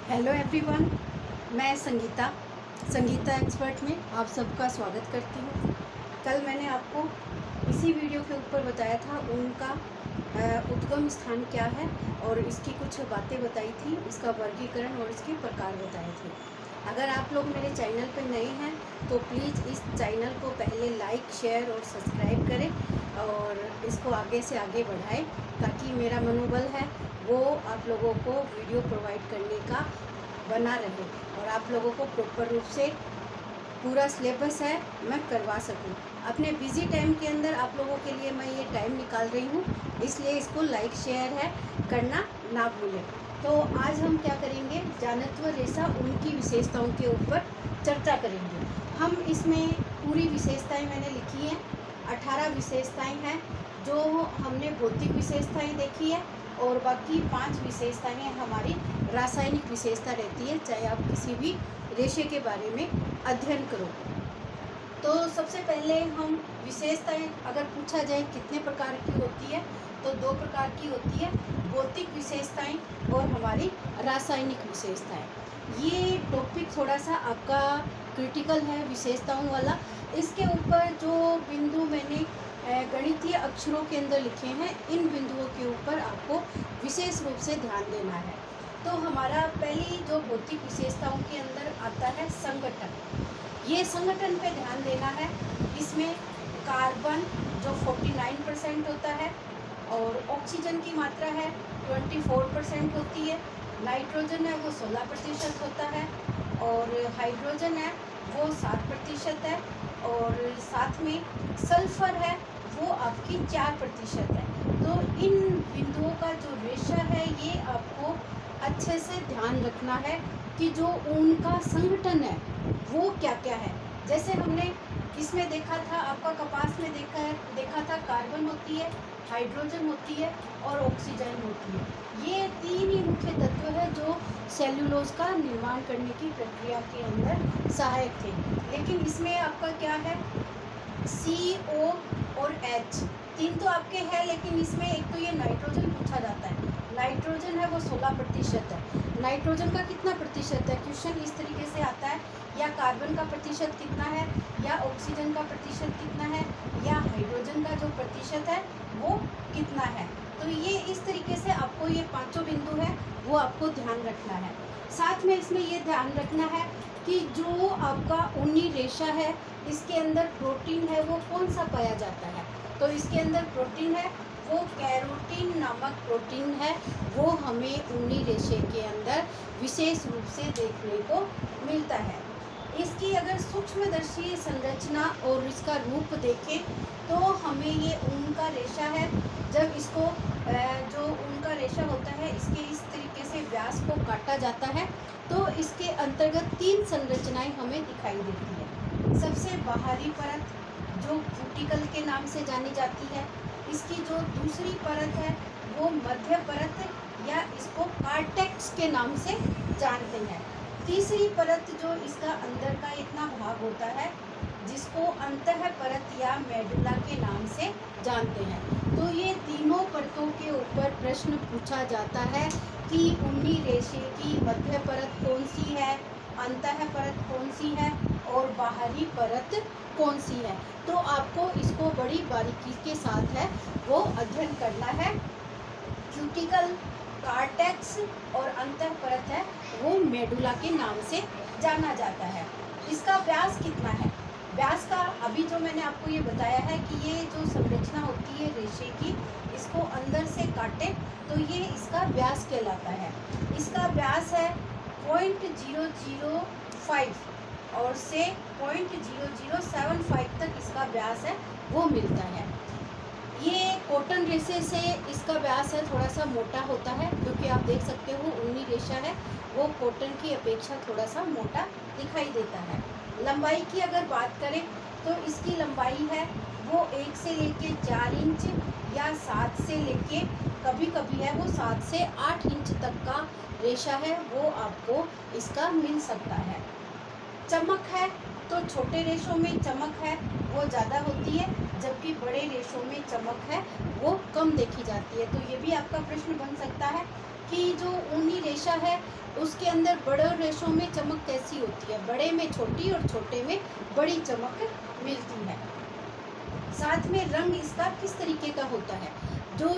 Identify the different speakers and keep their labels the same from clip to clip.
Speaker 1: Hello everyone, मैं Sangeeta expert में आप सबका स्वागत करती हूँ। कल मैंने आपको इसी वीडियो के ऊपर बताया था ऊन का उद्गम स्थान क्या है और इसकी कुछ बातें बताई थी, इसका वर्गीकरण और इसके प्रकार बताए थे। अगर आप लोग मेरे चैनल पर नए हैं तो प्लीज़ इस चैनल को पहले लाइक, शेयर और सब्सक्राइब करें और इसको आगे से आगे बढ़ाएं ताकि मेरा मनोबल है वो आप लोगों को वीडियो प्रोवाइड करने का बना रहे और आप लोगों को प्रॉपर रूप से पूरा सिलेबस है मैं करवा सकूं। अपने बिज़ी टाइम के अंदर आप लोगों के लिए मैं ये टाइम निकाल रही हूँ, इसलिए इसको लाइक शेयर है करना ना भूलें। तो आज हम क्या करेंगे, जानत्व रेशा उनकी विशेषताओं के ऊपर चर्चा करेंगे। हम इसमें पूरी विशेषताएं मैंने लिखी हैं, 18 विशेषताएं हैं जो हमने भौतिक विशेषताएं देखी है और बाकी 5 विशेषताएं हमारी रासायनिक विशेषता रहती है, चाहे आप किसी भी रेशे के बारे में अध्ययन करो। तो सबसे पहले हम विशेषताएं अगर पूछा जाए कितने प्रकार की होती है तो 2 प्रकार की होती है, भौतिक विशेषताएं और हमारी रासायनिक विशेषताएं। ये टॉपिक थोड़ा सा आपका क्रिटिकल है विशेषताओं वाला। इसके ऊपर जो बिंदु मैंने गणितीय अक्षरों के अंदर लिखे हैं, इन बिंदुओं के ऊपर आपको विशेष रूप से ध्यान देना है। तो हमारा पहली जो भौतिक विशेषताओं के अंदर आता है संगठन। ये संगठन पे ध्यान देना है। इसमें कार्बन जो 49% होता है और ऑक्सीजन की मात्रा है 24% होती है, नाइट्रोजन है वो 16% होता है और हाइड्रोजन है वो 7% है और साथ में सल्फर है वो आपकी 4% है। तो इन बिंदुओं का जो रेशा है ये आपको अच्छे से ध्यान रखना है कि जो ऊन का संगठन है वो क्या क्या है। जैसे हमने इसमें देखा था, आपका कपास में देखा था कार्बन होती है, हाइड्रोजन होती है और ऑक्सीजन होती है। ये 3 ही मुख्य तत्व है जो सेल्यूलोज का निर्माण करने की प्रक्रिया के अंदर सहायक थे। लेकिन इसमें आपका क्या है, CO और H 3 तो आपके हैं, लेकिन इसमें एक तो ये नाइट्रोजन पूछा जाता है। नाइट्रोजन है वो 16% है। नाइट्रोजन का कितना प्रतिशत है, क्वेश्चन इस तरीके से आता है, या कार्बन का प्रतिशत कितना है, या ऑक्सीजन का प्रतिशत कितना है, या हाइड्रोजन का जो प्रतिशत है वो कितना है। तो ये इस तरीके से आपको ये 5 बिंदु है वो आपको ध्यान रखना है। साथ में इसमें ये ध्यान रखना है कि जो आपका ऊनी रेशा है इसके अंदर प्रोटीन है वो कौन सा पाया जाता है। तो इसके अंदर प्रोटीन है वो कैरोटीन नामक प्रोटीन है, वो हमें ऊनी रेशे के अंदर विशेष रूप से देखने को मिलता है। इसकी अगर सूक्ष्मदर्शी संरचना और इसका रूप देखें तो हमें ये ऊन का रेशा है, जब इसको जो ऊन का रेशा होता है इसके इस तरीके से व्यास को काटा जाता है तो इसके अंतर्गत 3 संरचनाएं हमें दिखाई देती है। सबसे बाहरी परत जो क्यूटिकल के नाम से जानी जाती है, इसकी जो दूसरी परत है वो मध्य परत या इसको कार्टेक्स के नाम से जानते हैं। तीसरी परत जो इसका अंदर का इतना भाग होता है जिसको अंतः परत या मेडुला के नाम से जानते हैं। तो ये तीनों परतों के ऊपर प्रश्न पूछा जाता है कि ऊनी रेशे की मध्य परत कौन सी है, अंतः परत कौन सी है और बाहरी परत कौन सी है। तो आपको इसको बड़ी बारीकी के साथ है वो अध्ययन करना है। क्यूटिकल, कार्टेक्स और अंतः परत है वो मेडुला के नाम से जाना जाता है। इसका व्यास कितना है, व्यास का अभी जो मैंने आपको ये बताया है कि ये जो संरचना होती है रेशे की, इसको अंदर से काटे तो ये इसका व्यास कहलाता है। इसका व्यास है 0.005 और से 0.0075 तक इसका व्यास है वो मिलता है। ये कॉटन रेशे से इसका व्यास है थोड़ा सा मोटा होता है, क्योंकि आप देख सकते हो ऊनी रेशा है वो कॉटन की अपेक्षा थोड़ा सा मोटा दिखाई देता है। लंबाई की अगर बात करें तो इसकी लंबाई है वो 1 से लेके 4 इंच या 7 से लेके कभी कभी है वो 7 से 8 इंच तक का रेशा है वो आपको इसका मिल सकता है। चमक है तो छोटे रेशों में चमक है वो ज़्यादा होती है, जबकि बड़े रेशों में चमक है वो कम देखी जाती है। तो ये भी आपका प्रश्न बन सकता है कि जो ऊनी रेशा है उसके अंदर बड़े रेशों में चमक कैसी होती है, बड़े में छोटी और छोटे में बड़ी चमक मिलती है। साथ में रंग इसका किस तरीके का होता है, जो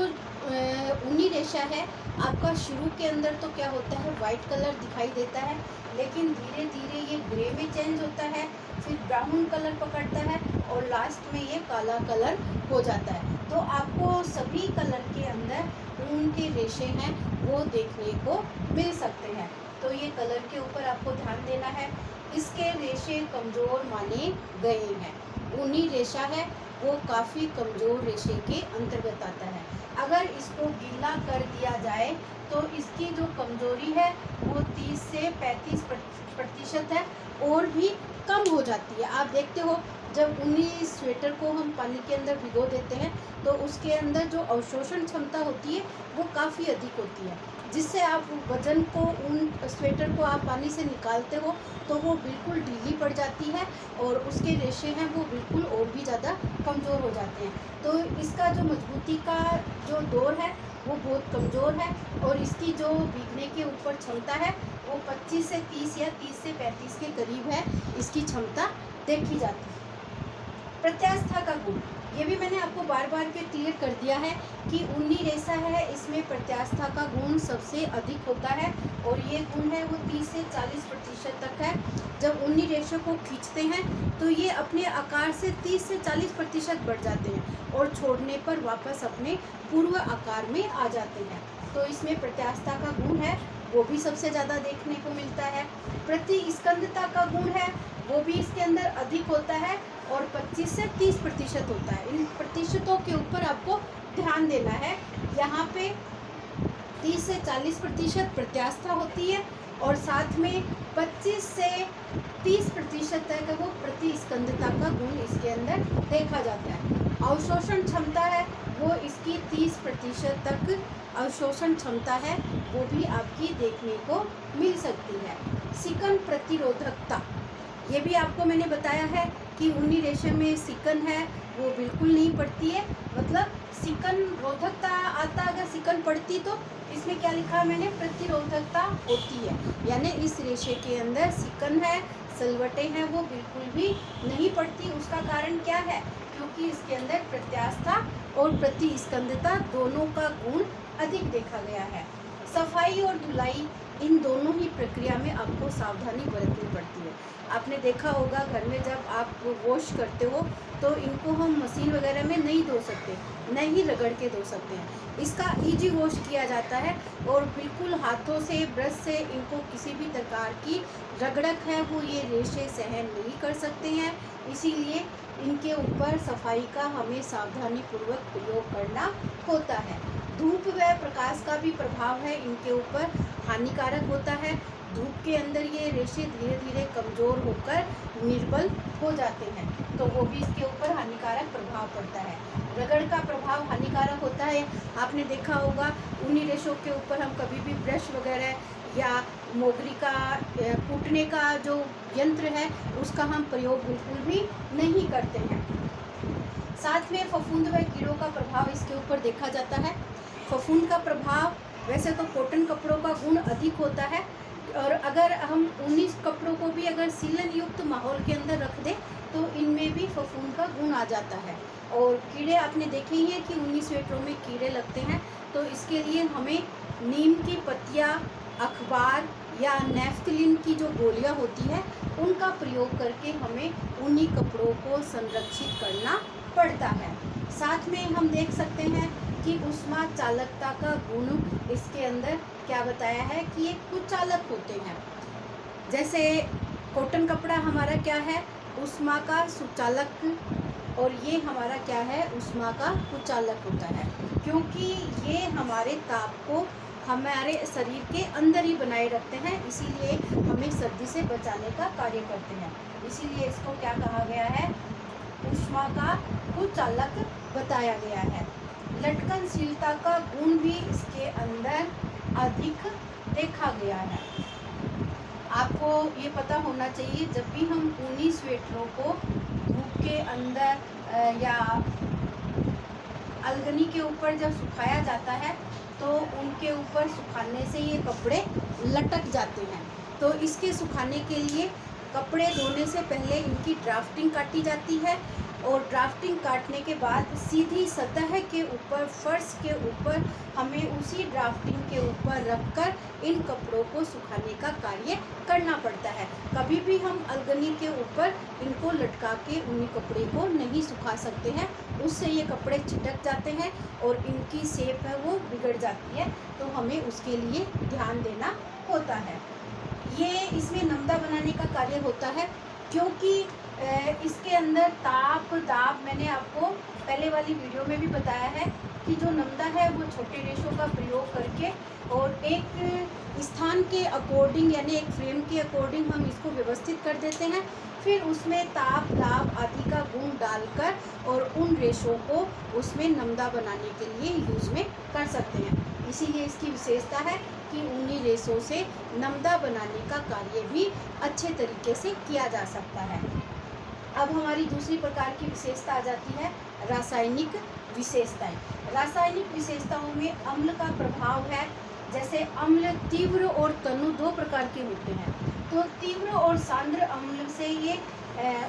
Speaker 1: ऊनी रेशा है आपका शुरू के अंदर तो क्या होता है, वाइट कलर दिखाई देता है, लेकिन धीरे धीरे ये ग्रे में चेंज होता है, फिर ब्राउन कलर पकड़ता है और लास्ट में ये काला कलर हो जाता है। तो आपको सभी कलर के अंदर ऊन के रेशे हैं वो देखने को मिल सकते हैं। तो ये कलर के ऊपर आपको ध्यान देना है। इसके रेशे कमज़ोर माने गए हैं। ऊनी रेशा है वो काफ़ी कमज़ोर रेशे के अंतर्गत आता है। अगर इसको गीला कर दिया जाए तो इसकी जो कमज़ोरी है वो 30 से 35% है और भी कम हो जाती है। आप देखते हो जब ऊनी स्वेटर को हम पानी के अंदर भिगो देते हैं तो उसके अंदर जो अवशोषण क्षमता होती है वो काफ़ी अधिक होती है, जिससे आप वजन को ऊन स्वेटर को आप पानी से निकालते हो तो वो बिल्कुल ढीली पड़ जाती है और उसके रेशे हैं वो बिल्कुल और भी ज़्यादा कमज़ोर हो जाते हैं। तो इसका जो मजबूती का जो दौर है वो बहुत कमज़ोर है और इसकी जो भीगने के ऊपर क्षमता है वो 25 से 30 या 30 से 35 के करीब है इसकी क्षमता देखी जाती है। प्रत्यास्था का गुण, ये भी मैंने आपको बार बार के क्लियर कर दिया है कि ऊनी रेशा है इसमें प्रत्यास्था का गुण सबसे अधिक होता है और ये गुण है वो 30 से 40% तक है। जब ऊनी रेशे को खींचते हैं तो ये अपने आकार से 30 से 40% बढ़ जाते हैं और छोड़ने पर वापस अपने पूर्व आकार में आ जाते हैं। तो इसमें प्रत्यास्था का गुण है वो भी सबसे ज़्यादा देखने को मिलता है। प्रतिस्कंदता का गुण है वो भी इसके अंदर अधिक होता है और 25 से 30% होता है। इन प्रतिशतों के ऊपर आपको ध्यान देना है। यहाँ पे 30 से 40% प्रत्यास्था होती है और साथ में 25 से 30% तक वो प्रतिस्कंदता का गुण इसके अंदर देखा जाता है। अवशोषण क्षमता है वो इसकी 30% तक अवशोषण क्षमता है वो भी आपकी देखने को मिल सकती है। सिकन प्रतिरोधकता, ये भी आपको मैंने बताया है कि ऊनी रेशे में सिकन है वो बिल्कुल नहीं पड़ती है, मतलब सिकन रोधकता आता, अगर सिकन पड़ती तो इसमें क्या लिखा है मैंने, प्रतिरोधकता होती है, यानी इस रेशे के अंदर सिकन है, सलवटें हैं वो बिल्कुल भी नहीं पड़ती। उसका कारण क्या है, क्योंकि इसके अंदर प्रत्यास्था और प्रतिस्कंदता दोनों का गुण अधिक देखा गया है। सफाई और धुलाई, इन दोनों ही प्रक्रिया में आपको सावधानी बरतनी पड़ती है। आपने देखा होगा घर में जब आप वॉश करते हो तो इनको हम मशीन वगैरह में नहीं धो सकते, नहीं रगड़ के धो सकते हैं। इसका इजी वॉश किया जाता है और बिल्कुल हाथों से ब्रश से इनको किसी भी प्रकार की रगड़क है वो ये रेशे सहन नहीं कर सकते हैं, इसीलिए इनके ऊपर सफाई का हमें सावधानी पूर्वक प्रयोग करना होता है। धूप व प्रकाश का भी प्रभाव है इनके ऊपर, हानिकारक होता है। धूप के अंदर ये रेशे धीरे धीरे कमज़ोर होकर निर्बल हो जाते हैं तो वो भी इसके ऊपर हानिकारक प्रभाव पड़ता है। रगड़ का प्रभाव हानिकारक होता है। आपने देखा होगा ऊनी रेशों के ऊपर हम कभी भी ब्रश वगैरह या मोगरी का कूटने का जो यंत्र है उसका हम प्रयोग बिल्कुल भी नहीं करते हैं। साथ में फफूंद व कीड़ों का प्रभाव इसके ऊपर देखा जाता है। फफूंद का प्रभाव, वैसे तो कॉटन कपड़ों का गुण अधिक होता है और अगर हम ऊनी कपड़ों को भी अगर सीलन युक्त माहौल के अंदर रख दें तो इनमें भी फफूंद का गुण आ जाता है। और कीड़े आपने देखे ही हैं कि ऊनी स्वेटरों में कीड़े लगते हैं, तो इसके लिए हमें नीम की पत्तियाँ, अखबार या नेफ्थलीन की जो गोलियां होती है उनका प्रयोग करके हमें ऊनी कपड़ों को संरक्षित करना पड़ता है। साथ में हम देख सकते हैं कि ऊष्मा चालकता का गुण इसके अंदर क्या बताया है कि ये कुचालक होते हैं। जैसे कॉटन कपड़ा हमारा क्या है, ऊष्मा का सुचालक, और ये हमारा क्या है, ऊष्मा का कुचालक होता है, क्योंकि ये हमारे ताप को हमारे शरीर के अंदर ही बनाए रखते हैं, इसीलिए हमें सर्दी से बचाने का कार्य करते हैं। इसीलिए इसको क्या कहा गया है, ऊष्मा का कुचालक बताया गया है। लटकनशीलता का गुण भी इसके अंदर अधिक देखा गया है। आपको ये पता होना चाहिए जब भी हम ऊनी स्वेटरों को धूप के अंदर या अलगनी के ऊपर जब सुखाया जाता है तो उनके ऊपर सुखाने से ये कपड़े लटक जाते हैं। तो इसके सुखाने के लिए कपड़े धोने से पहले इनकी ड्राफ्टिंग काटी जाती है और ड्राफ्टिंग काटने के बाद सीधी सतह के ऊपर, फर्श के ऊपर हमें उसी ड्राफ्टिंग के ऊपर रखकर इन कपड़ों को सुखाने का कार्य करना पड़ता है। कभी भी हम अलगनी के ऊपर इनको लटका के उन्हीं कपड़े को नहीं सुखा सकते हैं, उससे ये कपड़े छिटक जाते हैं और इनकी शेप है वो बिगड़ जाती है। तो हमें उसके लिए ध्यान देना होता है। ये इसमें नमदा बनाने का कार्य होता है, क्योंकि इसके अंदर ताप दाब मैंने आपको पहले वाली वीडियो में भी बताया है कि जो नमदा है वो छोटे रेशों का प्रयोग करके और एक स्थान के अकॉर्डिंग यानी एक फ्रेम के अकॉर्डिंग हम इसको व्यवस्थित कर देते हैं। फिर उसमें ताप दाब आदि का गुण डालकर और उन रेशों को उसमें नमदा बनाने के लिए यूज़ में कर सकते हैं। इसीलिए इसकी विशेषता है कि उन्हीं रेशों से नमदा बनाने का कार्य भी अच्छे तरीके से किया जा सकता है। अब हमारी दूसरी प्रकार की विशेषता आ जाती है रासायनिक विशेषताएं। रासायनिक विशेषताओं में अम्ल का प्रभाव है। जैसे अम्ल तीव्र और तनु दो प्रकार के होते हैं। तो तीव्र और सांद्र अम्ल से ये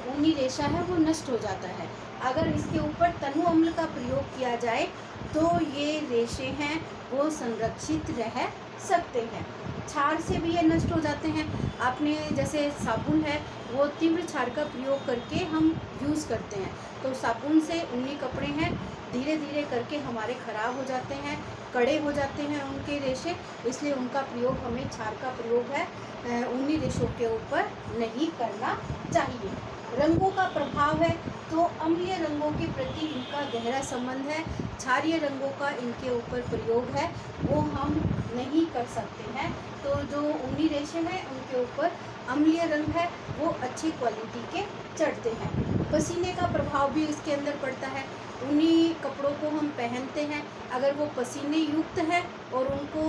Speaker 1: ऊनी रेशा है वो नष्ट हो जाता है। अगर इसके ऊपर तनु अम्ल का प्रयोग किया जाए तो ये रेशे हैं वो संरक्षित रह सकते हैं। क्षार से भी ये नष्ट हो जाते हैं। आपने जैसे साबुन है वो तीव्र क्षार का प्रयोग करके हम यूज़ करते हैं, तो साबुन से ऊनी कपड़े हैं धीरे धीरे करके हमारे ख़राब हो जाते हैं, कड़े हो जाते हैं उनके रेशे। इसलिए उनका प्रयोग, हमें क्षार का प्रयोग है ऊनी रेशों के ऊपर नहीं करना चाहिए। रंगों का प्रभाव है तो अम्लीय रंगों के प्रति इनका गहरा संबंध है। क्षारीय रंगों का इनके ऊपर प्रयोग है वो हम नहीं कर सकते हैं। तो जो ऊनी रेशे हैं उनके ऊपर अम्लीय रंग है वो अच्छी क्वालिटी के चढ़ते हैं। पसीने का प्रभाव भी इसके अंदर पड़ता है। ऊनी कपड़ों को हम पहनते हैं, अगर वो पसीने युक्त है और उनको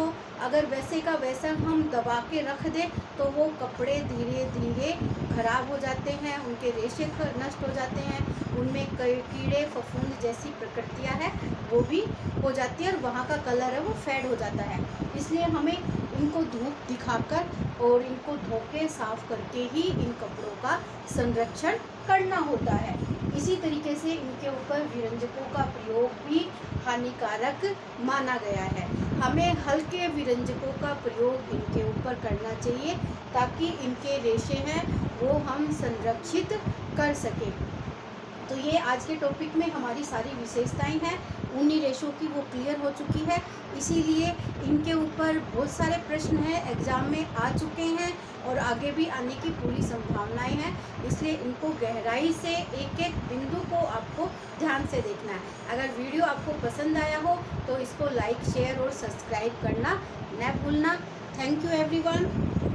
Speaker 1: अगर वैसे का वैसा हम दबा के रख दें तो वो कपड़े धीरे धीरे खराब हो जाते हैं, उनके रेशे नष्ट हो जाते हैं, उनमें कई कीड़े फफूंद जैसी प्रकृतियाँ हैं वो भी हो जाती है और वहाँ का कलर है वो फेड हो जाता है। इसलिए हमें इनको धूप दिखाकर और इनको धो के साफ करके ही इन कपड़ों का संरक्षण करना होता है। इसी तरीके से इनके ऊपर विरंजकों का प्रयोग भी हानिकारक माना गया है। हमें हल्के विरंजकों का प्रयोग इनके ऊपर करना चाहिए ताकि इनके रेशे हैं वो हम संरक्षित कर सकें। तो ये आज के टॉपिक में हमारी सारी विशेषताएं हैं ऊनी रेशों की, वो क्लियर हो चुकी है। इसीलिए इनके ऊपर बहुत सारे प्रश्न हैं, एग्ज़ाम में आ चुके हैं और आगे भी आने की पूरी संभावनाएं हैं। इसलिए इनको गहराई से एक एक बिंदु को आपको ध्यान से देखना है। अगर वीडियो आपको पसंद आया हो तो इसको लाइक, शेयर और सब्सक्राइब करना न भूलना। Thank you everyone.